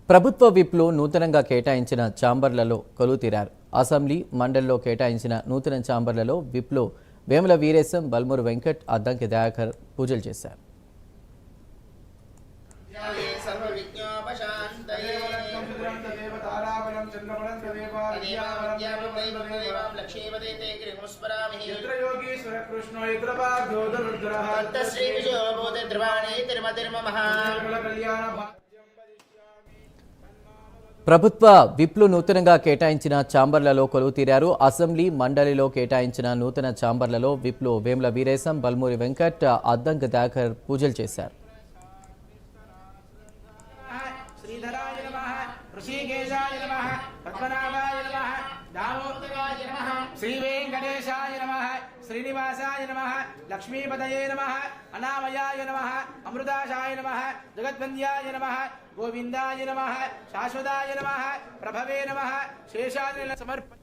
ప్రభుత్వ విప్లు నూతనంగా కేటాయించిన ఛాంబర్లలో కొలువుతీరారు. అసెంబ్లీ మండలిలో కేటాయించిన నూతన ఛాంబర్లలో విప్లు వేముల వీరేశం, బల్మూరు వెంకట్, అద్దంకి దయాకర్ పూజలు చేశారు. ప్రభుత్వ విప్లు నూతనంగా కేటాయించిన ఛాంబర్లలో కొలువుతీరారు. అసెంబ్లీ మండలిలో కేటాయించిన నూతన ఛాంబర్లలో విప్లు వేముల వీరేశం, బల్మూరి వెంకట్, అద్దంకి దయాకర్ పూజలు చేశారు. श्री वेंकटेशाय नमः, श्रीनिवासाय नमः, लक्ष्मीपतये नमः, अनामयाय नमः, अमृताशाय नमः, जगद्वन्द्याय नमः, गोविंदाय नमः, शाश्वताय नमः, प्रभवे नमः, शेषाय समर्पयामि।